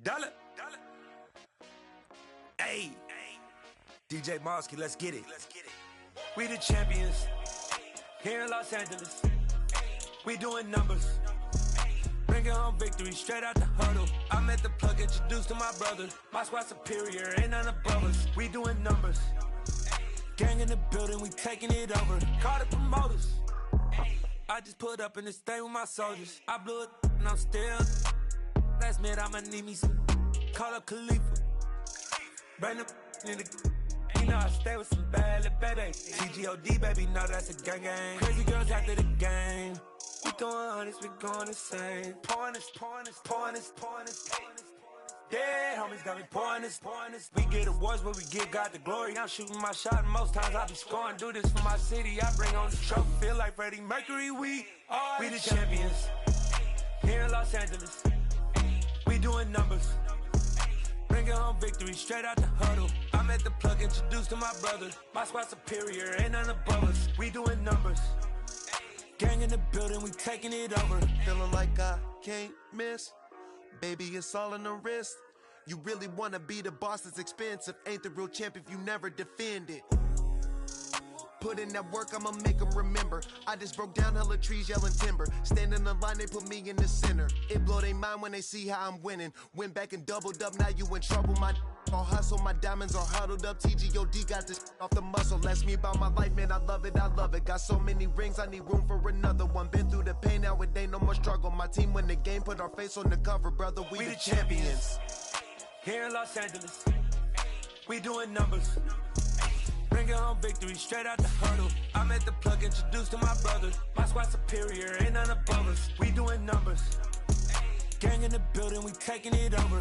Dollar. Hey, DJ Mosky, let's get it. We the champions here in Los Angeles. We doing numbers. Bringing home victory straight out the huddle. I met the plug, introduced to my brother. My squad superior, ain't none above us. We doing numbers. Gang in the building, we taking it over. Call the promoters. I just put up in this thing with my soldiers. I blew it and I'm still. Last minute I'ma need me some. Call up Khalifa. Bring them in the. You know I stay with some bad little baby. TGOD baby, know that's a gang gang. Crazy girls after the game. We throwing hundreds, we going insane. Pouring this. Yeah, homies got me pouring this. We get awards, but we give God the glory. I'm shooting my shot, and most times I be scoring. Do this for my city, I bring on the trophy. Feel like Freddie Mercury, we the champions here in Los Angeles. We doing numbers. Bringing home victory straight out the huddle. I met the plug, introduced to my brother. My squad superior, ain't none above us. We doing numbers. Gang in the building, we taking it over. Feeling like I can't miss. Baby, it's all in the wrist. You really wanna be the boss, it's expensive. Ain't the real champ if you never defend it. Put in that work, I'ma make them remember. I just broke down hella trees, yelling timber. Stand in the line, they put me in the center. It blow their mind when they see how I'm winning. Went back and doubled up, now you in trouble. My all hustle, my diamonds are huddled up. TGOD got this off the muscle. Ask me about my life, man, I love it. Got so many rings, I need room for another one. Been through the pain, now it ain't no more struggle. My team win the game, put our face on the cover, brother. We the champions. Here in Los Angeles, we doing numbers. Bringing home victory straight out the huddle. I met the plug, introduced to my brother. My squad superior, ain't none above us. We doing numbers. Gang in the building, we taking it over.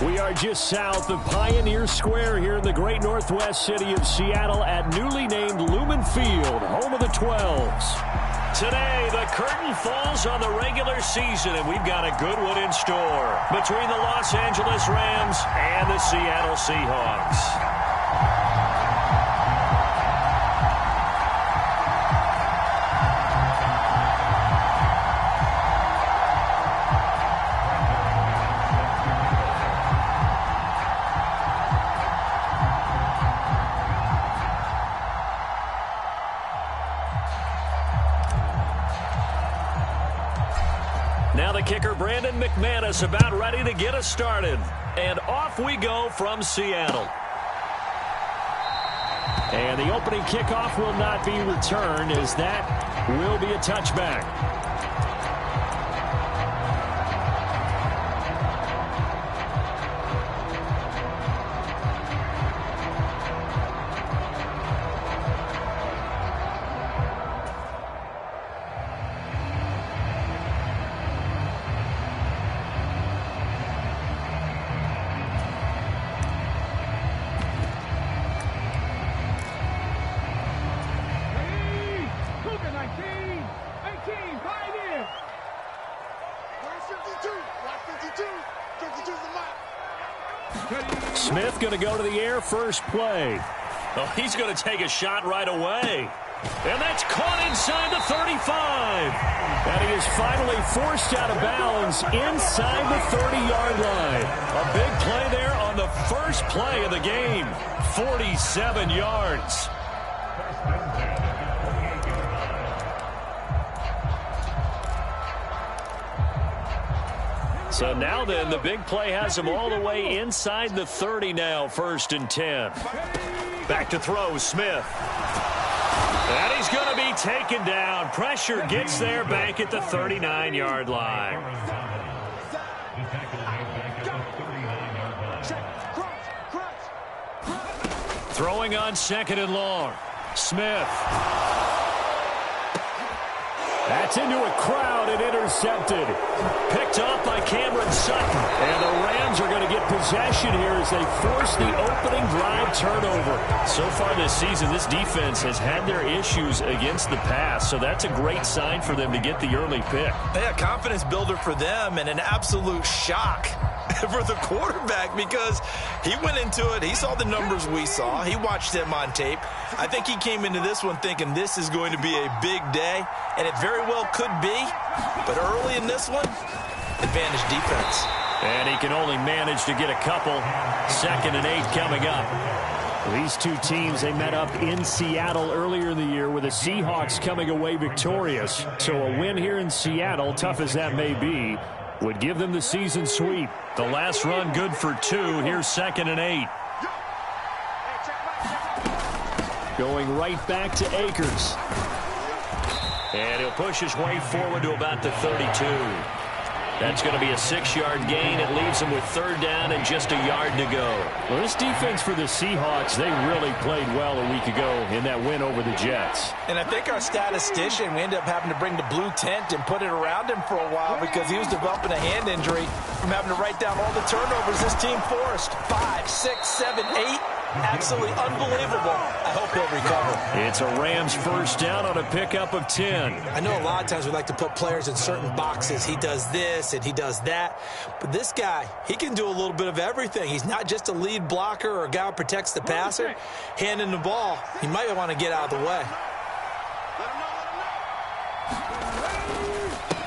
We are just south of Pioneer Square here in the great northwest city of Seattle at newly named Lumen Field, home of the 12s. Today, the curtain falls on the regular season, and we've got a good one in store between the Los Angeles Rams and the Seattle Seahawks. Now the kicker, Brandon McManus, about ready to get us started. And off we go from Seattle. And the opening kickoff will not be returned, as that will be a touchback. Smith going to go to the air first play. Oh, he's going to take a shot right away. And that's caught inside the 35. And he is finally forced out of bounds inside the 30-yard line. A big play there on the first play of the game. 47 yards. So now then, the big play has him all the way inside the 30 now, 1st and 10. Back to throw, Smith. And he's going to be taken down. Pressure gets there back at the 39-yard line. Throwing on 2nd and long. Smith. That's into a crowd and intercepted. Picked off by Cameron Sutton. And the Rams are going to get possession here as they force the opening drive turnover. So far this season, this defense has had their issues against the pass. So that's a great sign for them to get the early pick. Yeah, confidence builder for them and an absolute shock for the quarterback because he went into it. He saw the numbers we saw. He watched them on tape. I think he came into this one thinking this is going to be a big day, and it very well could be. But early in this one, advantage defense. And he can only manage to get a couple. 2nd and 8 coming up. These two teams, they met up in Seattle earlier in the year with the Seahawks coming away victorious. So a win here in Seattle, tough as that may be, would give them the season sweep. The last run good for 2. Here's 2nd and 8. Going right back to Akers. And he'll push his way forward to about the 32. That's going to be a 6-yard gain. It leaves them with 3rd down and just a yard to go. Well, this defense for the Seahawks, they really played well a week ago in that win over the Jets. And I think our statistician, we ended up having to bring the blue tent and put it around him for a while because he was developing a hand injury from having to write down all the turnovers this team forced. 5, 6, 7, 8. Absolutely unbelievable. I hope he'll recover. It's a Rams 1st down on a pickup of 10. I know a lot of times we like to put players in certain boxes. He does this and he does that. But this guy, he can do a little bit of everything. He's not just a lead blocker or a guy who protects the passer. Handing the ball, he might want to get out of the way.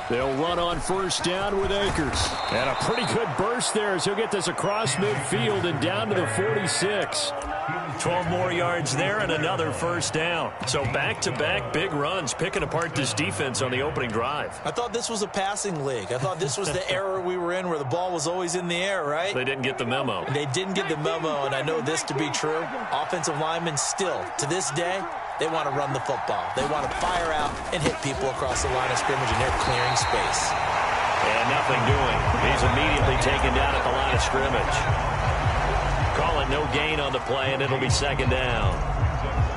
They'll run on 1st down with Akers. And a pretty good burst there as he'll get this across midfield and down to the 46. 12 more yards there and another 1st down. So back-to-back big runs, picking apart this defense on the opening drive. I thought this was a passing league. I thought this was the era we were in where the ball was always in the air, right? They didn't get the memo. They didn't get the memo, and I know this to be true. Offensive linemen still, to this day, they want to run the football. They want to fire out and hit people across the line of scrimmage, and they're clearing space. And nothing doing. He's immediately taken down at the line of scrimmage. Call it no gain on the play, and it'll be 2nd down.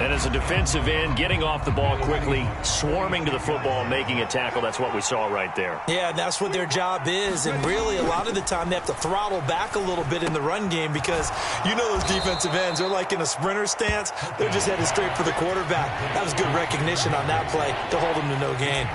And as a defensive end, getting off the ball quickly, swarming to the football, making a tackle, that's what we saw right there. Yeah, and that's what their job is. And really, a lot of the time, they have to throttle back a little bit in the run game because you know those defensive ends, they're like in a sprinter stance. They're just headed straight for the quarterback. That was good recognition on that play to hold them to no gain.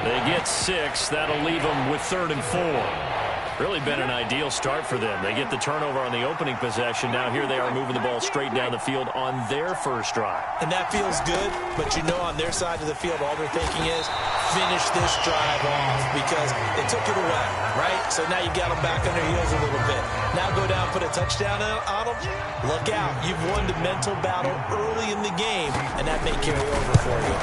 They get 6. That'll leave them with 3rd and 4. Really been an ideal start for them. They get the turnover on the opening possession. Now here they are moving the ball straight down the field on their 1st drive. And that feels good, but you know on their side of the field, all they're thinking is finish this drive off because they took it away, right? So now you got them back on their heels a little bit. Now go down, put a touchdown on them. Look out. You've won the mental battle early in the game, and that may carry over for you.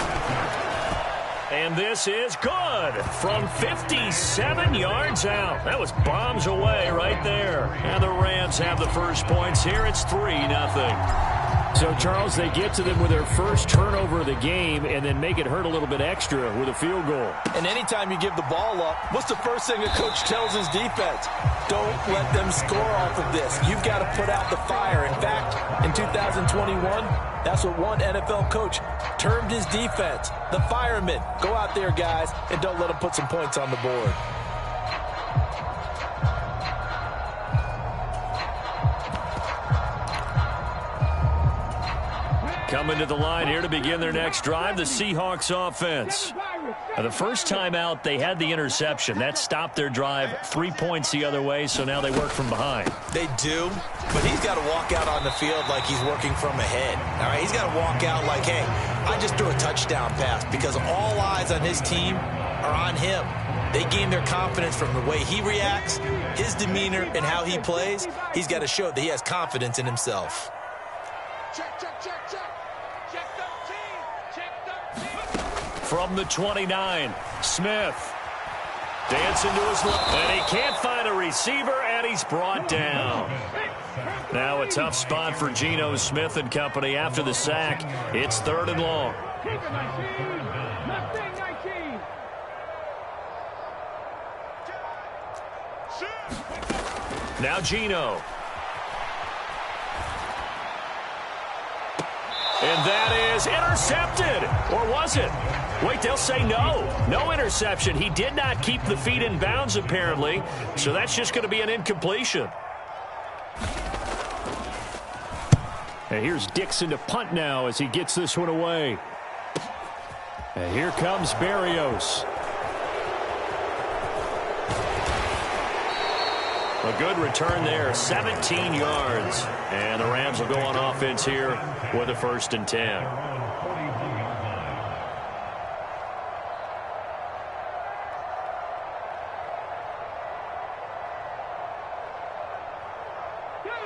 And this is good from 57 yards out. That was bombs away right there. And the Rams have the first points here. It's 3-0. So, Charles, they get to them with their first turnover of the game and then make it hurt a little bit extra with a field goal. And anytime you give the ball up, what's the first thing a coach tells his defense? Don't let them score off of this. You've got to put out the fire. In fact, in 2021, that's what one NFL coach termed his defense. The firemen. Go out there, guys, and don't let them put some points on the board. Coming to the line here to begin their next drive, the Seahawks offense. Now, the first time out, they had the interception. That stopped their drive 3 points the other way, so now they work from behind. They do, but he's got to walk out on the field like he's working from ahead. All right, he's got to walk out like, hey, I just threw a touchdown pass because all eyes on his team are on him. They gain their confidence from the way he reacts, his demeanor, and how he plays. He's got to show that he has confidence in himself. Check, check, check, check. Check 13. Check 13. From the 29, Smith. Dancing to his left. And he can't find a receiver, and he's brought down. Now a tough spot for Geno Smith and company after the sack. It's 3rd and long. Now Geno. And that is intercepted. Or was it? Wait, they'll say no. No interception. He did not keep the feet in bounds, apparently. So that's just going to be an incompletion. And here's Dixon to punt now as he gets this one away. And here comes Berrios. A good return there, 17 yards. And the Rams will go on offense here with a 1st and 10.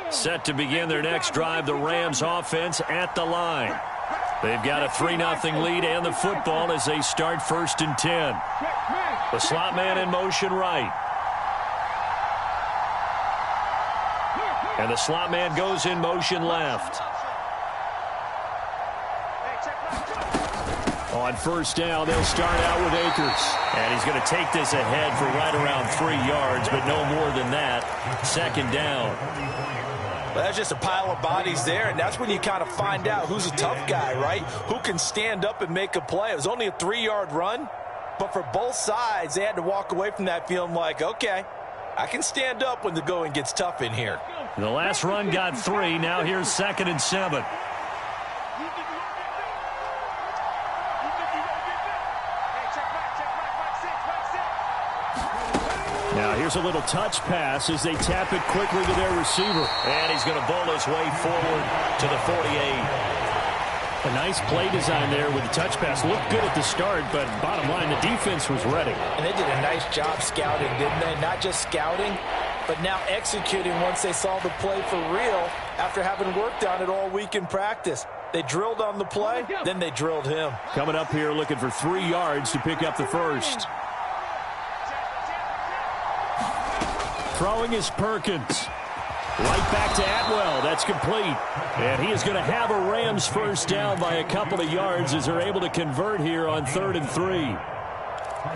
Set to begin their next drive, the Rams offense at the line. They've got a 3-0 lead and the football as they start 1st and 10. The slot man in motion right. And the slot man goes in motion left. On 1st down, they'll start out with Akers. And he's going to take this ahead for right around 3 yards, but no more than that. 2nd down. Well, that's just a pile of bodies there, and that's when you kind of find out who's a tough guy, right? Who can stand up and make a play. It was only a 3-yard run, but for both sides, they had to walk away from that feeling like, okay, I can stand up when the going gets tough in here. The last run got 3. Now here's 2nd and 7. Now here's a little touch pass as they tap it quickly to their receiver. And he's going to bowl his way forward to the 48. A nice play design there with the touch pass. Looked good at the start, but bottom line, the defense was ready. And they did a nice job scouting, didn't they? Not just scouting, but now executing once they saw the play for real after having worked on it all week in practice. They drilled on the play, then they drilled him. Coming up here looking for 3 yards to pick up the 1st. Throwing is Perkins. Right back to Atwell. That's complete. And he is going to have a Rams 1st down by a couple of yards as they're able to convert here on 3rd and 3.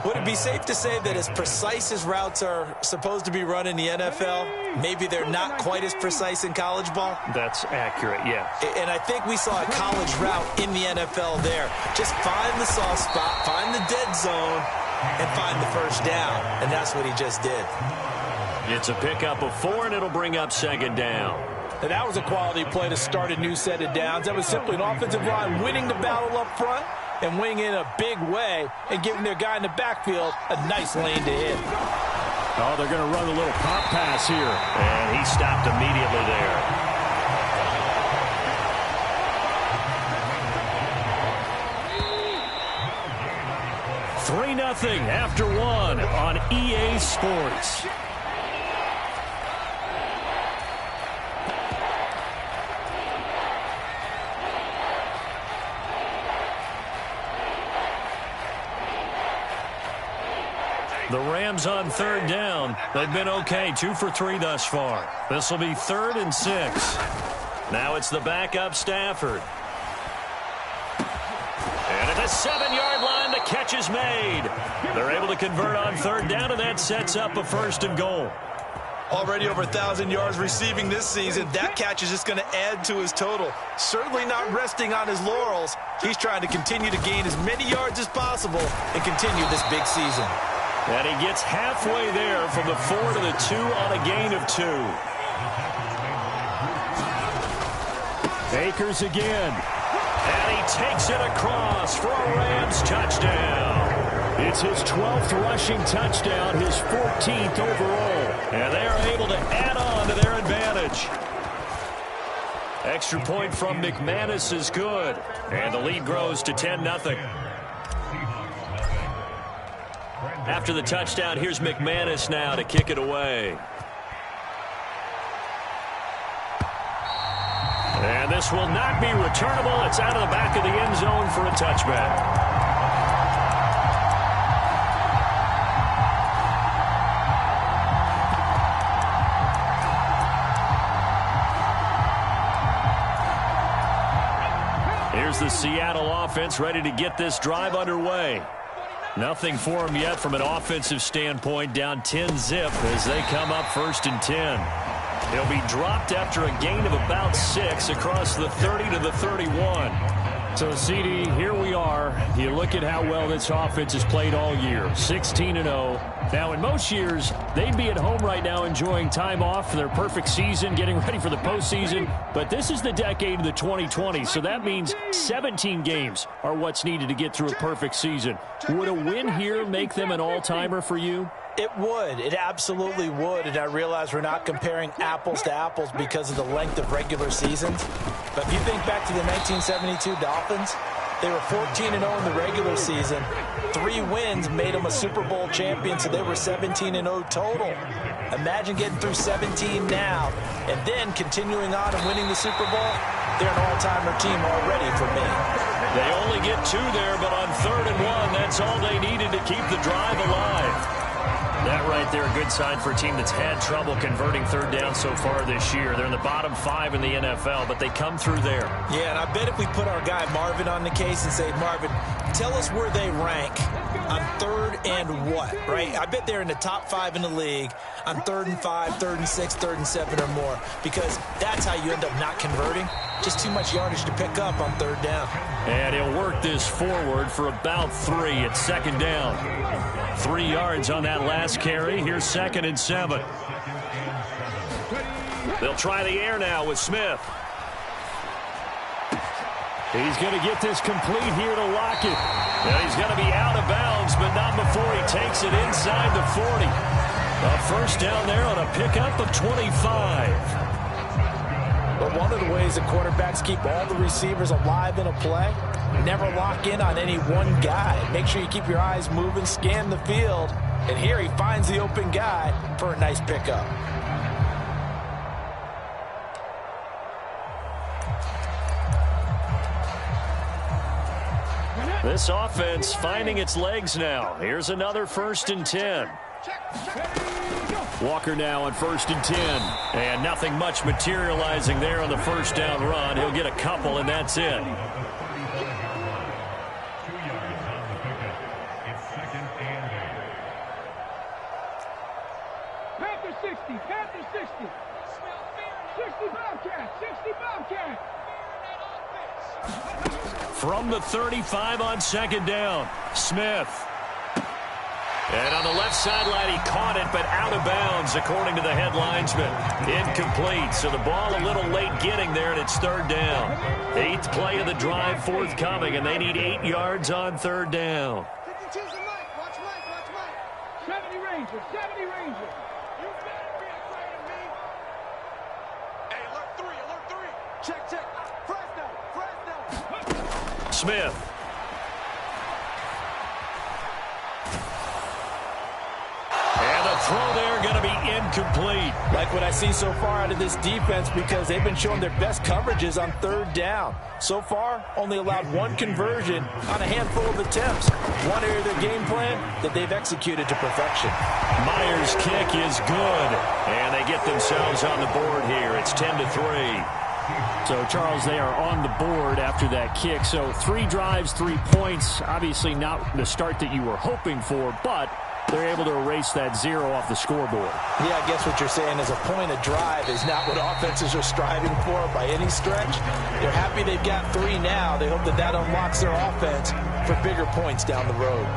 Would it be safe to say that as precise as routes are supposed to be run in the NFL, maybe they're not quite as precise in college ball? That's accurate, yeah. And I think we saw a college route in the NFL there. Just find the soft spot, find the dead zone, and find the 1st down. And that's what he just did. It's a pickup of 4, and it'll bring up 2nd down. And that was a quality play to start a new set of downs. That was simply an offensive line winning the battle up front and winning in a big way and giving their guy in the backfield a nice lane to hit. Oh, they're going to run a little pop pass here. And he stopped immediately there. 3-0 after 1 on EA Sports. The Rams on 3rd down. They've been okay, 2 for 3 thus far. This will be 3rd and 6. Now it's the backup Stafford. And at the 7-yard line, the catch is made. They're able to convert on 3rd down, and that sets up a 1st and goal. Already over 1,000 yards receiving this season. That catch is just going to add to his total. Certainly not resting on his laurels. He's trying to continue to gain as many yards as possible and continue this big season. And he gets halfway there from the 4 to the 2 on a gain of 2. Akers again. And he takes it across for a Rams touchdown. It's his 12th rushing touchdown, his 14th overall. And they are able to add on to their advantage. Extra point from McManus is good. And the lead grows to 10-0. After the touchdown, here's McManus now to kick it away. And this will not be returnable. It's out of the back of the end zone for a touchback. Here's the Seattle offense ready to get this drive underway. Nothing for them yet from an offensive standpoint, down 10-0 as they come up 1st and 10. He'll be dropped after a gain of about 6 across the 30 to the 31. So, CD, here we are. You look at how well this offense has played all year, 16-0. Now, in most years, they'd be at home right now enjoying time off for their perfect season, getting ready for the postseason. But this is the decade of the 2020s, so that means 17 games are what's needed to get through a perfect season. Would a win here make them an all-timer for you? It would. It absolutely would. And I realize we're not comparing apples to apples because of the length of regular seasons. But if you think back to the 1972 Dolphins, they were 14-0 in the regular season. 3 wins made them a Super Bowl champion, so they were 17-0 total. Imagine getting through 17 now and then continuing on and winning the Super Bowl. They're an all-timer team already for me. They only get 2 there, but on 3rd and 1, that's all they needed to keep the drive alive. That right there, a good sign for a team that's had trouble converting 3rd down so far this year. They're in the bottom 5 in the NFL, but they come through there. Yeah, and I bet if we put our guy Marvin on the case and say, Marvin, tell us where they rank on 3rd and what, right? I bet they're in the top 5 in the league on 3rd and 5, 3rd and 6, 3rd and 7 or more, because that's how you end up not converting. Just too much yardage to pick up on 3rd down. And he'll work this forward for about 3 at 2nd down. 3 yards on that last carry. Here's 2nd and 7. They'll try the air now with Smith. He's going to get this complete here to Lockett. And he's going to be out of bounds, but not before he takes it inside the 40. A 1st down there on a pickup of 25. But one of the ways that quarterbacks keep all the receivers alive in a play, never lock in on any one guy. Make sure you keep your eyes moving, scan the field. And here he finds the open guy for a nice pickup. This offense finding its legs now. Here's another 1st and 10. Walker now on 1st and 10. And nothing much materializing there on the 1st down run. He'll get a couple, and that's it. Panther 60, Panther 60. 60 Bobcat, 60 Bobcat. From the 35 on 2nd down, Smith. And on the left sideline, he caught it, but out of bounds, according to the head linesman. Incomplete, so the ball a little late getting there, and it's 3rd down. 8th play of the drive forthcoming, and they need 8 yards on 3rd down. 70 Ranger, 70 Ranger. You better be afraid of me. Hey, alert 3, alert 3. Check, check. Fresno, Fresno. Smith. And the throw there going to be incomplete. Like what I see so far out of this defense, because they've been showing their best coverages on 3rd down. So far, only allowed 1 conversion on a handful of attempts. One area of their game plan that they've executed to perfection. Myers' kick is good. And they get themselves on the board here. It's 10-3. So, Charles, they are on the board after that kick. So, 3 drives, 3 points. Obviously not the start that you were hoping for, but they're able to erase that 0 off the scoreboard. Yeah, I guess what you're saying is a point of drive is not what offenses are striving for by any stretch. They're happy they've got 3 now. They hope that that unlocks their offense for bigger points down the road.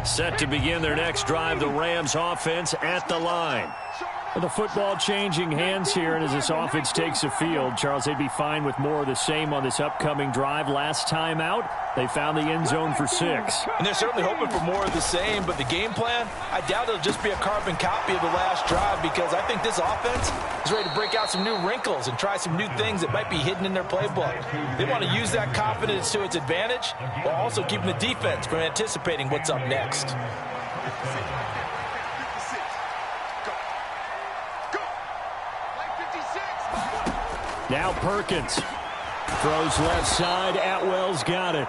Set to begin their next drive, the Rams offense at the line. The football changing hands here, and as this offense takes the field, Charles, they'd be fine with more of the same on this upcoming drive. Last time out, they found the end zone for 6. And they're certainly hoping for more of the same, but the game plan, I doubt it'll just be a carbon copy of the last drive, because I think this offense is ready to break out some new wrinkles and try some new things that might be hidden in their playbook. They want to use that confidence to its advantage while also keeping the defense from anticipating what's up next. Now Perkins throws left side. Atwell's got it.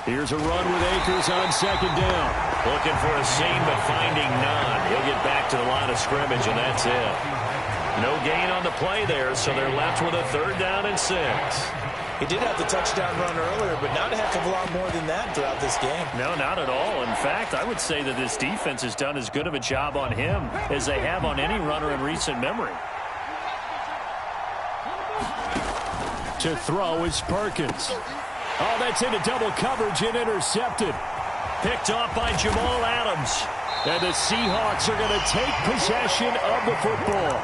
Here's a run with Akers on second down. Looking for a seam, but finding none. He'll get back to the line of scrimmage, and that's it. No gain on the play there, so they're left with a 3rd down and 6. He did have the touchdown run earlier, but not a heck of a lot more than that throughout this game. No, not at all. In fact, I would say that this defense has done as good of a job on him as they have on any runner in recent memory. To throw is Perkins. Oh, that's into double coverage and intercepted. Picked off by Jamal Adams. And the Seahawks are going to take possession of the football.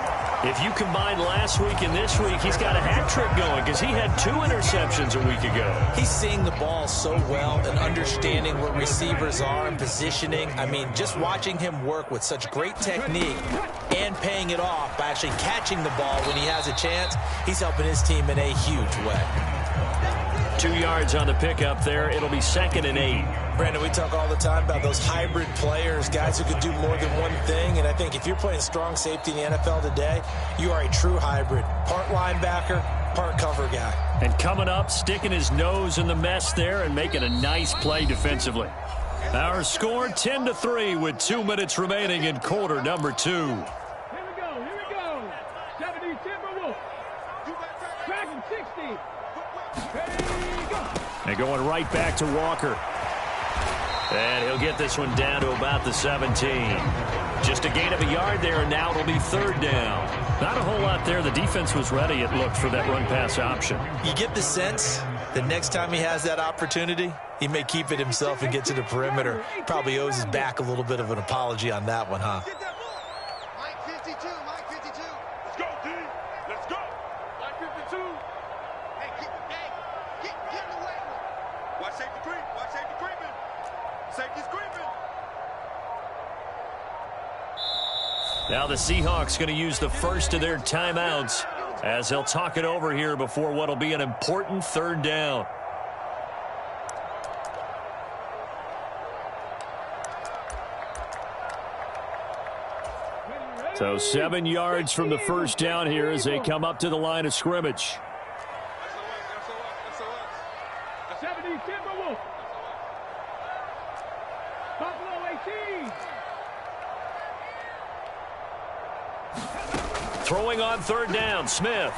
If you combine last week and this week, he's got a hat trick going because he had 2 interceptions a week ago. He's seeing the ball so well and understanding where receivers are and positioning. I mean, just watching him work with such great technique and paying it off by actually catching the ball when he has a chance, he's helping his team in a huge way. 2 yards on the pickup there. It'll be 2nd and 8. Brandon, we talk all the time about those hybrid players, guys who could do more than one thing. And I think if you're playing strong safety in the NFL today, you are a true hybrid. Part linebacker, part cover guy. And coming up, sticking his nose in the mess there and making a nice play defensively. Our score 10-3 with 2 minutes remaining in quarter number 2. Here we go. 70 Timberwolves. Dragon 60. And going right back to Walker. And he'll get this one down to about the 17. Just a gain of a yard there, and now it'll be 3rd down. Not a whole lot there. The defense was ready, it looked, for that run-pass option. You get the sense that next time he has that opportunity, he may keep it himself and get to the perimeter. Probably owes his back a little bit of an apology on that one, huh? Mike 52. Let's go, D. Let's go. Mike 52. Hey, get in the way. Watch safety creep. Safety's creeping. Now the Seahawks going to use the first of their timeouts as they'll talk it over here before what will be an important 3rd down. So 7 yards from the first down here as they come up to the line of scrimmage. 70 Timberwolves. Buffalo 18. Throwing on 3rd down, Smith.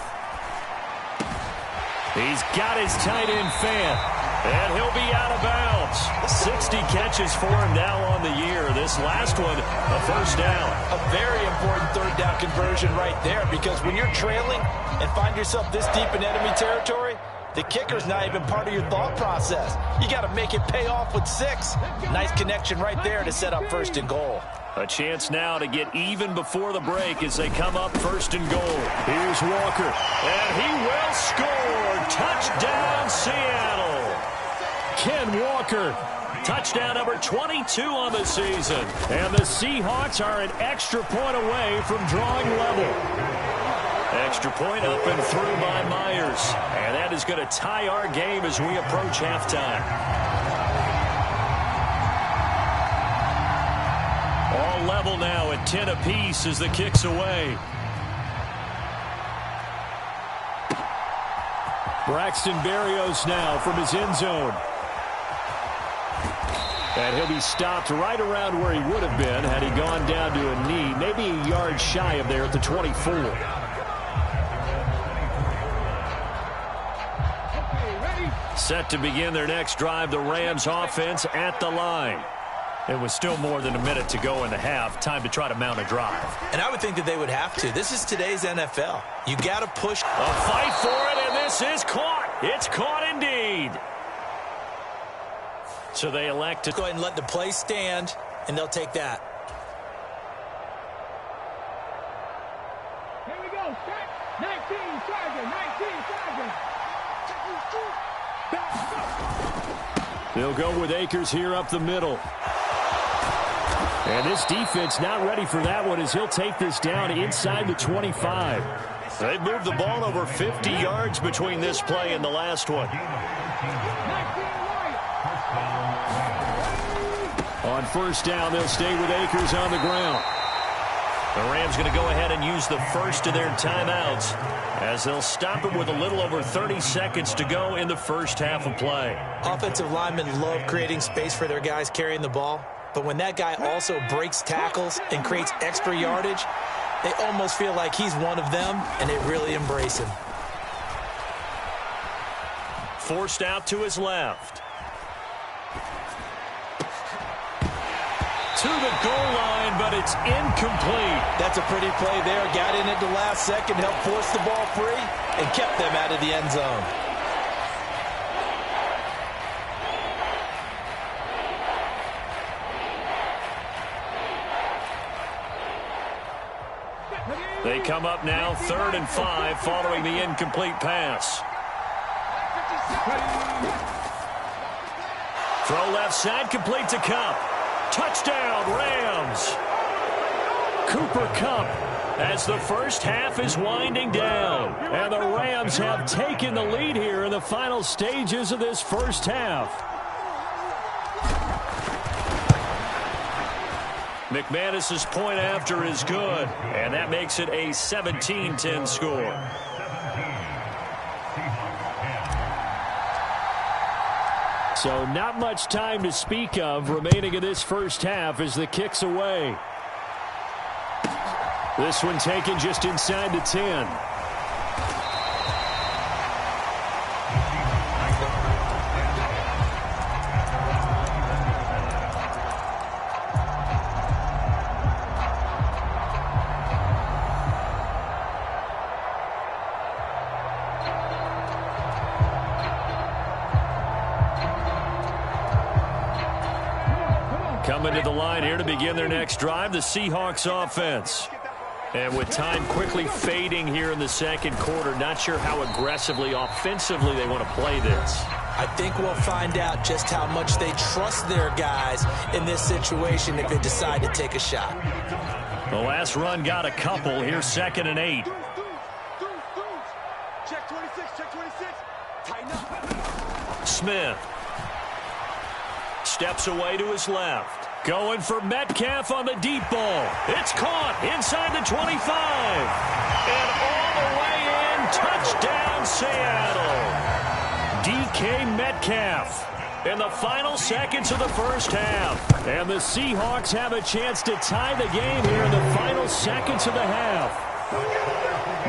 He's got his tight end fan, and he'll be out of bounds. 60 catches for him now on the year. This last one, a 1st down. A very important 3rd down conversion right there, because when you're trailing and find yourself this deep in enemy territory, the kicker's not even part of your thought process. You got to make it pay off with 6. Nice connection right there to set up 1st and goal. A chance now to get even before the break as they come up 1st and goal. Here's Walker, and he will score. Touchdown, Seattle. Ken Walker, touchdown number 22 on the season. And the Seahawks are an extra point away from drawing level. Extra point up and through by Myers. And that is going to tie our game as we approach halftime. All level now at 10 apiece as the kick's away. Braxton Berrios now from his end zone. And he'll be stopped right around where he would have been had he gone down to a knee, maybe a yard shy of there at the 24. Set to begin their next drive, the Rams offense at the line. It was still more than a minute to go in the half. Time to try to mount a drive. And I would think that they would have to. This is today's NFL. You got to push. A fight for it, and this is caught. It's caught indeed. So they elect to go ahead and let the play stand, and they'll take that. Here we go. 19 Charger. They'll go with Akers here up the middle. And this defense not ready for that one as he'll take this down inside the 25. They've moved the ball over 50 yards between this play and the last one. On first down, they'll stay with Akers on the ground. The Rams going to go ahead and use the first of their timeouts as they'll stop it with a little over 30 seconds to go in the first half of play. Offensive linemen love creating space for their guys carrying the ball, but when that guy also breaks tackles and creates extra yardage, they almost feel like he's one of them, and they really embrace him. Forced out to his left. To the goal line, but it's incomplete. That's a pretty play there. Got in at the last second, helped force the ball free, and kept them out of the end zone. They come up now 3rd and 5 following the incomplete pass. Throw left side, complete to Kupp. Touchdown, Rams. Cooper Kupp as the first half is winding down. And the Rams have taken the lead here in the final stages of this first half. McManus's point after is good, and that makes it a 17-10 score. So not much time to speak of remaining in this first half as the kick's away. This one taken just inside the 10. Coming to the line here to begin their next drive, the Seahawks offense. And with time quickly fading here in the second quarter, not sure how aggressively, offensively they want to play this. I think we'll find out just how much they trust their guys in this situation if they decide to take a shot. The last run got a couple. Here's 2nd and 8. Check 26, check 26. Tighten up. Smith steps away to his left. Going for Metcalf on the deep ball. It's caught inside the 25. And all the way in, touchdown Seattle. DK Metcalf in the final seconds of the first half. And the Seahawks have a chance to tie the game here in the final seconds of the half.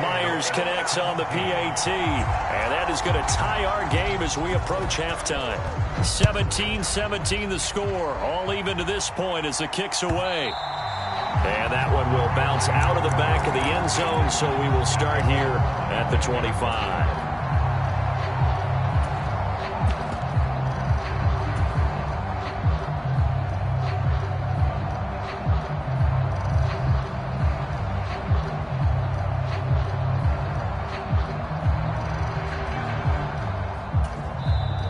Myers connects on the PAT, and that is going to tie our game as we approach halftime. 17-17 the score, all even to this point as the kick's away. And that one will bounce out of the back of the end zone, so we will start here at the 25.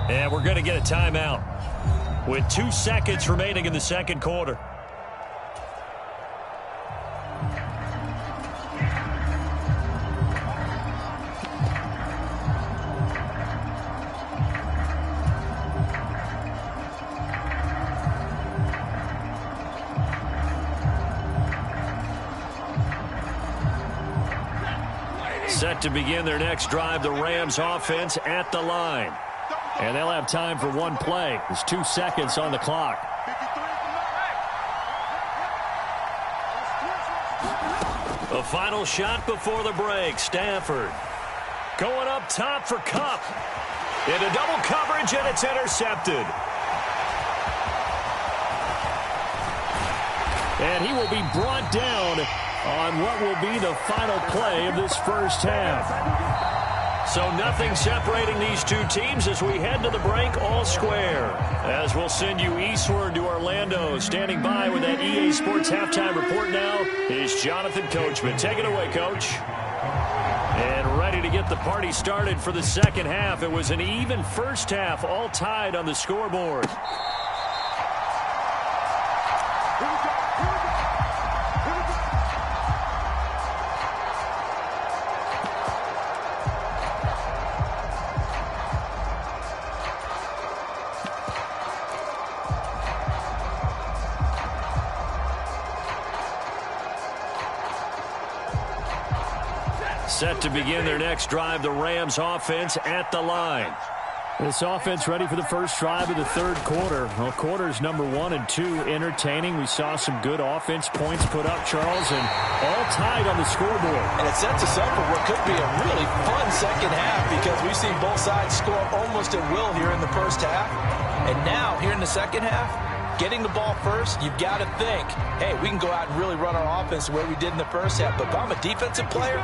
And we're going to get a timeout with 2 seconds remaining in the second quarter. Set to begin their next drive, the Rams offense at the line. And they'll have time for one play. There's 2 seconds on the clock. The final shot before the break. Stafford going up top for Kupp. Into double coverage, and it's intercepted. And he will be brought down on what will be the final play of this first half. So nothing separating these two teams as we head to the break all square. As we'll send you eastward to Orlando. Standing by with that EA Sports halftime report now is Jonathan Coachman. Take it away, Coach. And ready to get the party started for the second half. It was an even first half, all tied on the scoreboard. Set to begin their next drive, the Rams offense at the line. This offense ready for the first drive of the third quarter. Well, quarters number 1 and 2 entertaining. We saw some good offense points put up, Charles, and all tied on the scoreboard. And it sets us up for what could be a really fun second half because we've seen both sides score almost at will here in the first half. And now, here in the second half, getting the ball first, you've got to think, hey, we can go out and really run our offense the way we did in the first half. But if I'm a defensive player,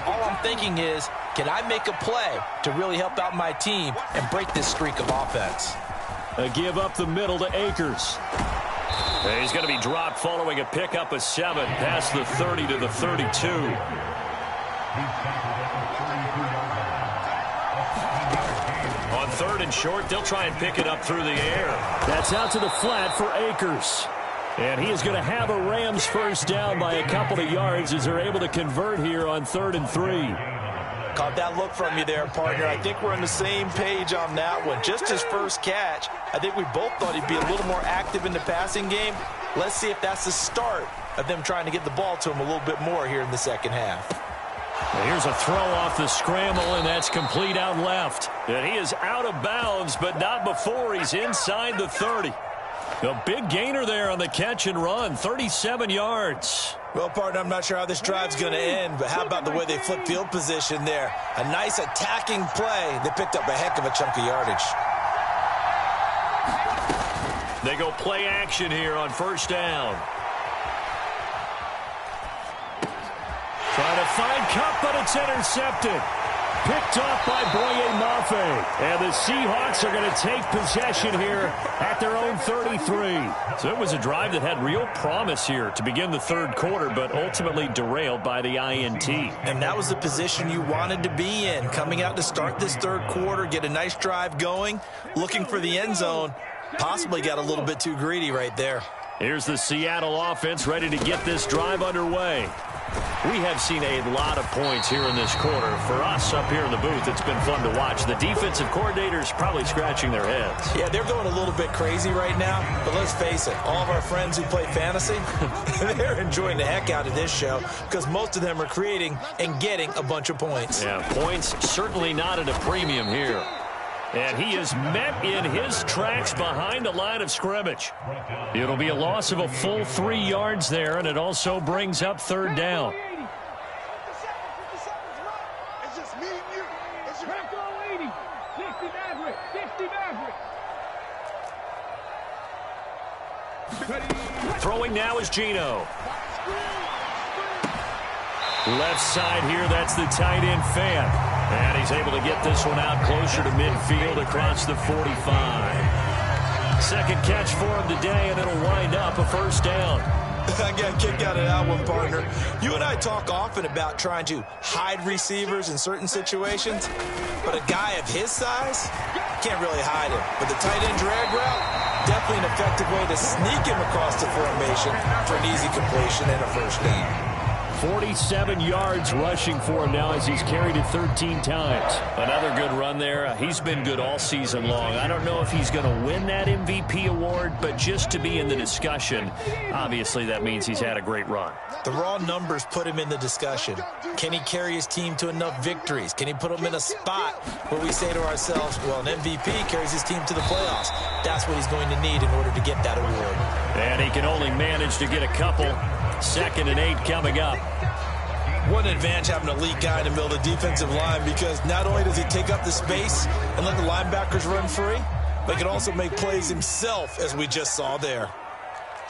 all I'm thinking is, can I make a play to really help out my team and break this streak of offense? A give up the middle to Akers. He's going to be dropped following a pickup of 7 past the 30 to the 32. On 3rd and short, they'll try and pick it up through the air. That's out to the flat for Akers. And he is going to have a Rams first down by a couple of yards as they're able to convert here on 3rd and 3. Caught that look from you there, partner. I think we're on the same page on that one. Just his first catch, I think we both thought he'd be a little more active in the passing game. Let's see if that's the start of them trying to get the ball to him a little bit more here in the second half. Here's a throw off the scramble, and that's complete out left. And he is out of bounds, but not before he's inside the 30. A big gainer there on the catch and run, 37 yards. Well, partner, I'm not sure how this drive's going to end, but how about the way they flip field position there? A nice attacking play. They picked up a heck of a chunk of yardage. They go play action here on first down. Trying to find Cup, but it's intercepted. Picked off by Boye Mafe. And the Seahawks are going to take possession here at their own 33. So it was a drive that had real promise here to begin the third quarter, but ultimately derailed by the INT. And that was the position you wanted to be in. Coming out to start this third quarter, get a nice drive going, looking for the end zone. Possibly got a little bit too greedy right there. Here's the Seattle offense ready to get this drive underway. We have seen a lot of points here in this quarter. For us up here in the booth, it's been fun to watch. The defensive coordinators probably scratching their heads. Yeah, they're going a little bit crazy right now. But let's face it, all of our friends who play fantasy, they're enjoying the heck out of this show because most of them are creating and getting a bunch of points. Yeah, points certainly not at a premium here. And he is met in his tracks behind the line of scrimmage. It'll be a loss of a full 3 yards there, and it also brings up third down. Throwing now is Geno. Left side here, that's the tight end Fant. And he's able to get this one out closer to midfield across the 45. Second catch for him today, and it'll wind up a first down. I got a kick out of that one, partner. You and I talk often about trying to hide receivers in certain situations, but a guy of his size, can't really hide him. But the tight end drag route, definitely an effective way to sneak him across the formation for an easy completion and a first down. 47 yards rushing for him now as he's carried it 13 times. Another good run there. He's been good all season long. I don't know if he's going to win that MVP award, but just to be in the discussion, obviously that means he's had a great run. The raw numbers put him in the discussion. Can he carry his team to enough victories? Can he put them in a spot where we say to ourselves, well, an MVP carries his team to the playoffs. That's what he's going to need in order to get that award. And he can only manage to get a couple. 2nd and 8 coming up. What an advantage having a elite guy in the middle of the defensive line, because not only does he take up the space and let the linebackers run free, but he can also make plays himself, as we just saw there.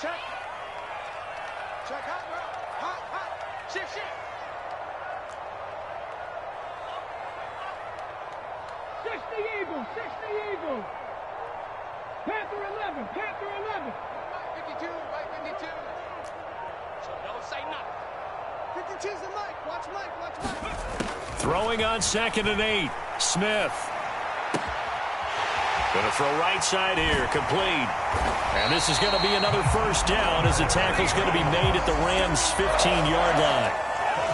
Check. Check. Hot. Shift. Six the Eagle. Panther 11. 52, right 52. So don't say nothing. 52's the Mike. Watch Mike. Throwing on 2nd and 8. Smith. Going to throw right side here. Complete. And this is going to be another first down as the tackle's going to be made at the Rams' 15-yard line.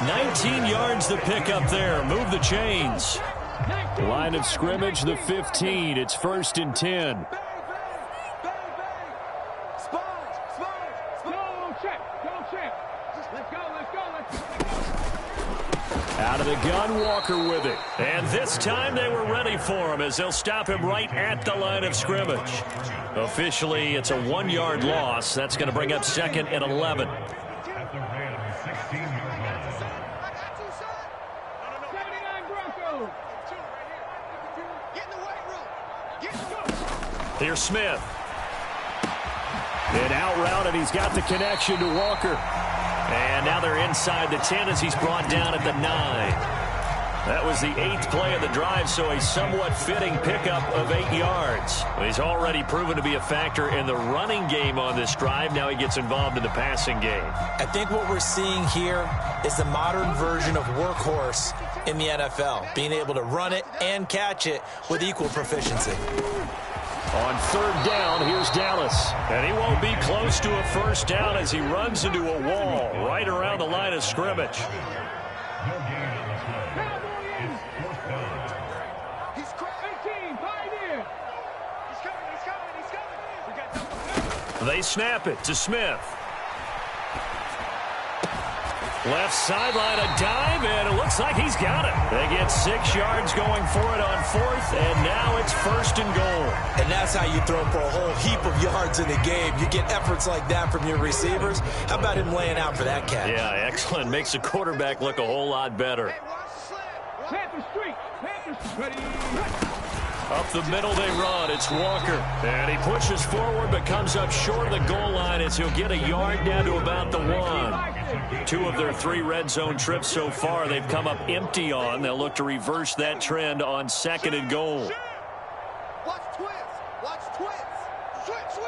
19 yards to pick up there. Move the chains. Line of scrimmage, the 15. It's 1st and 10. Out Out of the gun, Walker with it. And this time they were ready for him as they'll stop him right at the line of scrimmage. Officially, it's a 1-yard loss. That's going to bring up 2nd and 11. Here's Smith. An out route, and he's got the connection to Walker. And now they're inside the 10 as he's brought down at the 9. That was the 8th play of the drive, so a somewhat fitting pickup of 8 yards. He's already proven to be a factor in the running game on this drive. Now he gets involved in the passing game. I think what we're seeing here is the modern version of workhorse in the NFL, being able to run it and catch it with equal proficiency. On 3rd down, here's Dallas. And he won't be close to a first down as he runs into a wall right around the line of scrimmage. They snap it to Smith. Left sideline, a dive, and it looks like he's got it. They get 6 yards going for it on 4th, and now it's 1st and goal. And that's how you throw for a whole heap of yards in a game. You get efforts like that from your receivers. How about him laying out for that catch? Yeah, excellent. Makes the quarterback look a whole lot better. Up the middle they run. It's Walker. And he pushes forward but comes up short of the goal line as he'll get a yard down to about the 1. 2 of their 3 red zone trips so far they've come up empty on. They'll look to reverse that trend on 2nd and goal. Watch twins. Watch twins. Switch.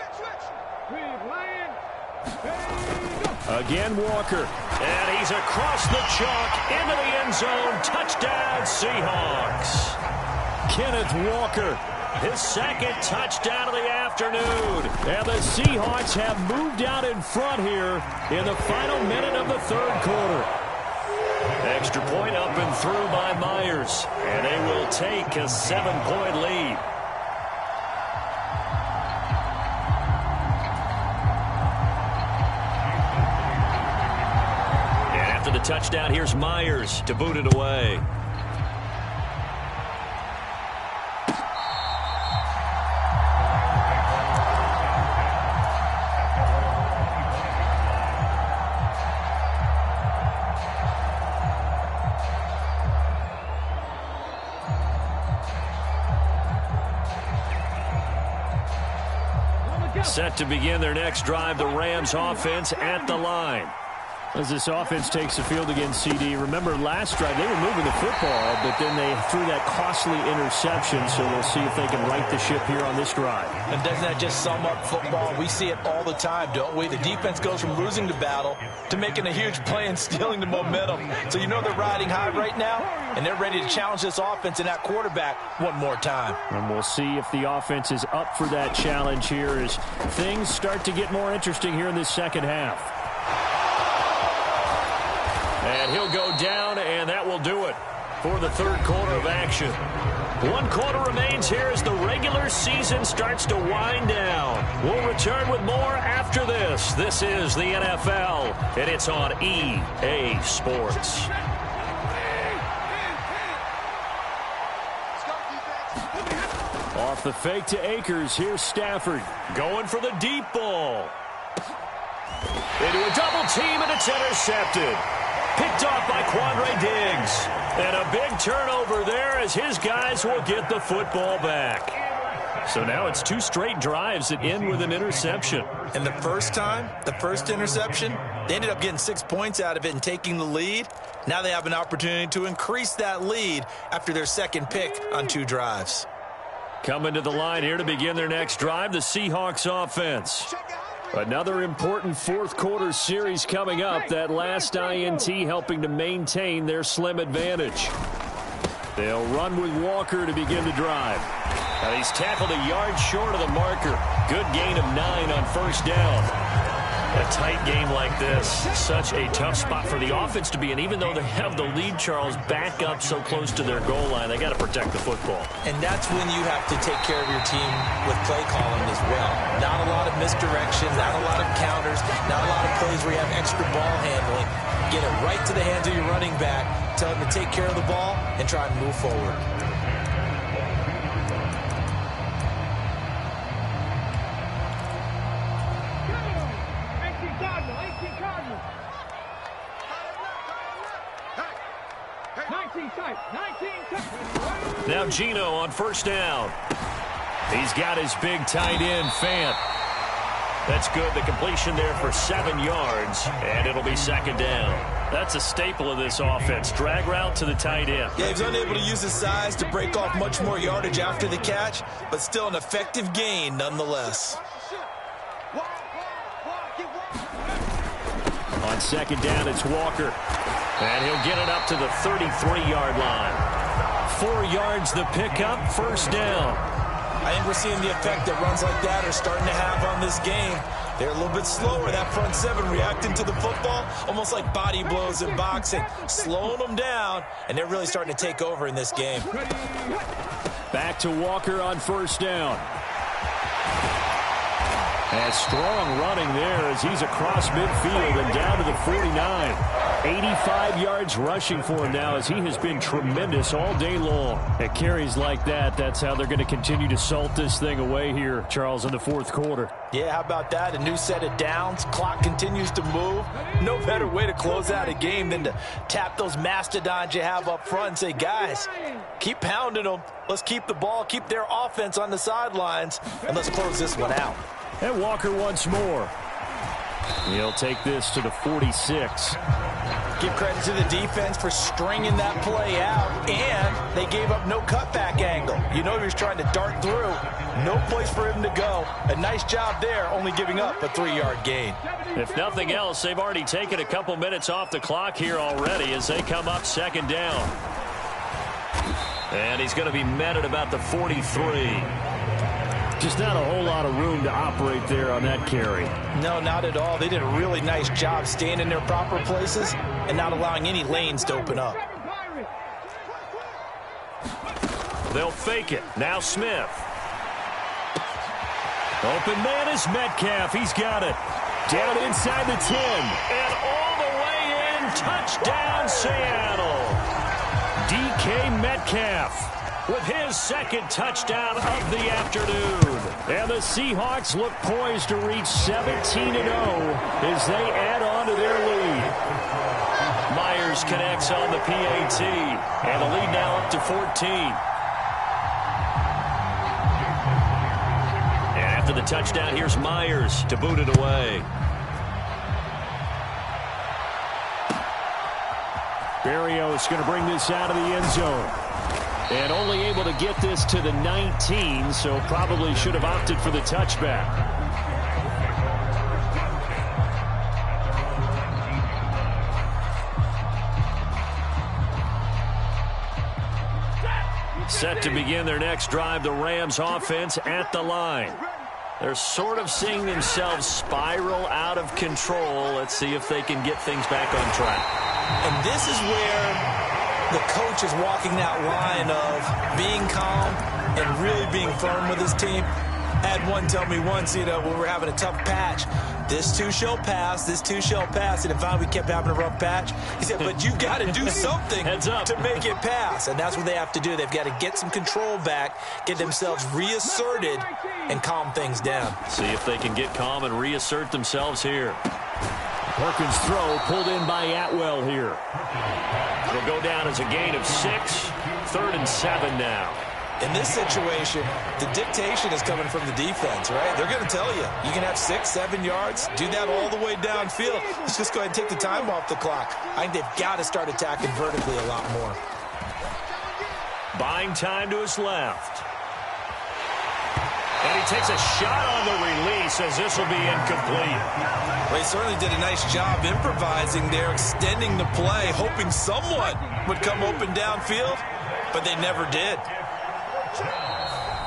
Again, Walker. And he's across the chalk into the end zone. Touchdown, Seahawks. Kenneth Walker, his 2nd touchdown of the afternoon. And the Seahawks have moved out in front here in the final minute of the 3rd quarter. Extra point up and through by Myers. And they will take a 7-point lead. And after the touchdown, here's Myers to boot it away. Set to begin their next drive, the Rams offense at the line. As this offense takes the field against CD, remember last drive they were moving the football, but then they threw that costly interception, so we'll see if they can right the ship here on this drive. And doesn't that just sum up football? We see it all the time, don't we? The defense goes from losing the battle to making a huge play and stealing the momentum. So you know they're riding high right now, and they're ready to challenge this offense and that quarterback one more time. And we'll see if the offense is up for that challenge here as things start to get more interesting here in this second half. And he'll go down, and that will do it for the 3rd quarter of action. 1 quarter remains here as the regular season starts to wind down. We'll return with more after this. This is the NFL, and it's on EA Sports. Off the fake to Akers, here's Stafford. Going for the deep ball. Into a double team, and it's intercepted. Picked off by Quandre Diggs. And a big turnover there as his guys will get the football back. So now it's 2 straight drives that end with an interception. And the first interception, they ended up getting 6 points out of it and taking the lead. Now they have an opportunity to increase that lead after their 2nd pick on 2 drives. Coming to the line here to begin their next drive, the Seahawks offense. Another important 4th quarter series coming up. That last INT helping to maintain their slim advantage. They'll run with Walker to begin the drive. And he's tackled a yard short of the marker. Good gain of 9 on 1st down. A tight game like this, such a tough spot for the offense to be in. Even though they have the lead, Charles, back up so close to their goal line, they got to protect the football. And that's when you have to take care of your team with play calling as well. Not a lot of misdirection, not a lot of counters, not a lot of plays where you have extra ball handling. Get it right to the hands of your running back. Tell him to take care of the ball and try and move forward. Now Gino on first down. He's got his big tight end, Fant. That's good. The completion there for 7 yards, and it'll be second down. That's a staple of this offense. Drag route to the tight end. Yeah, he's unable to use his size to break off much more yardage after the catch, but still an effective gain nonetheless. On second down, it's Walker. And he'll get it up to the 33-yard line. 4 yards the pickup, first down. I think we're seeing the effect that runs like that are starting to have on this game. They're a little bit slower, that front seven reacting to the football, almost like body blows in boxing, slowing them down, and they're really starting to take over in this game. Back to Walker on first down. And strong running there as he's across midfield and down to the 49. 85 yards rushing for him now as he has been tremendous all day long. At carries like that, that's how they're going to continue to salt this thing away here, Charles, in the fourth quarter. Yeah, how about that? A new set of downs. Clock continues to move. No better way to close out a game than to tap those mastodons you have up front and say, guys, keep pounding them. Let's keep the ball, keep their offense on the sidelines, and let's close this one out. And Walker once more. He'll take this to the 46. Give credit to the defense for stringing that play out, and they gave up no cutback angle. You know he was trying to dart through. No place for him to go. A nice job there, only giving up a 3-yard gain. If nothing else, they've already taken a couple minutes off the clock here already as they come up second down. And he's going to be met at about the 43. Just not a whole lot of room to operate there on that carry. No, not at all. They did a really nice job staying in their proper places and not allowing any lanes to open up. They'll fake it. Now Smith. Open man is Metcalf. He's got it. Down inside the 10. And all the way in. Touchdown, Seattle. DK Metcalf with his second touchdown of the afternoon. And the Seahawks look poised to reach 17-0 as they add on to their lead. Myers connects on the PAT, and the lead now up to 14. And after the touchdown, here's Myers to boot it away. Berrios going to bring this out of the end zone. And only able to get this to the 19, so probably should have opted for the touchback. Set to begin their next drive, the Rams offense at the line. They're sort of seeing themselves spiral out of control. Let's see if they can get things back on track. And this is where the coach is walking that line of being calm and really being firm with his team. I had one tell me once, when we're having a tough patch, this too shall pass, this too shall pass. And if finally we kept having a rough patch, he said, but you got to do something to make it pass. And that's what they have to do. They've got to get some control back, get themselves reasserted, and calm things down. See if they can get calm and reassert themselves here. Perkins' throw pulled in by Atwell here. It'll go down as a gain of 6. 3rd and 7 now. In this situation, the dictation is coming from the defense, right? They're going to tell you, you can have 6, 7 yards, do that all the way downfield. Let's just go ahead and take the time off the clock. I think they've got to start attacking vertically a lot more. Buying time to his left. And he takes a shot on the release as this will be incomplete. Well, he certainly did a nice job improvising there, extending the play, hoping someone would come open downfield, but they never did.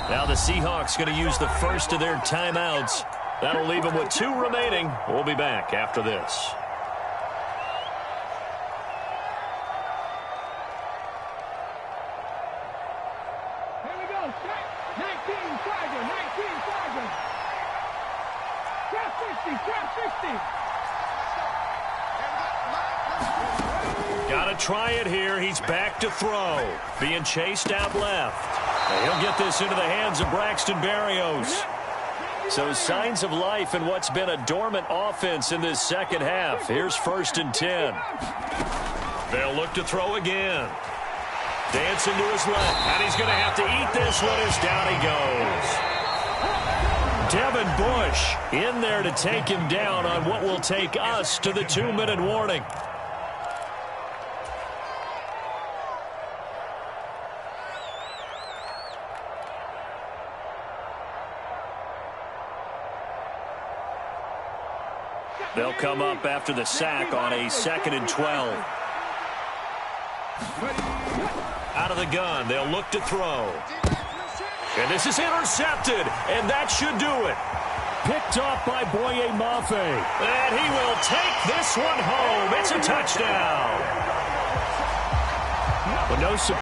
Now the Seahawks going to use the first of their timeouts. That'll leave them with 2 remaining. We'll be back after this. Got to try it here. He's back to throw. Being chased out left. And he'll get this into the hands of Braxton Berrios. So signs of life in what's been a dormant offense in this second half. Here's 1st and 10. They'll look to throw again. Dancing to his left. And he's going to have to eat this one as down he goes. Devin Bush in there to take him down on what will take us to the 2-minute warning. They'll come up after the sack on a 2nd and 12. Out of the gun, they'll look to throw. And this is intercepted, and that should do it. Picked off by Boye Mafe. And he will take this one home. It's a touchdown. Well, no surprise.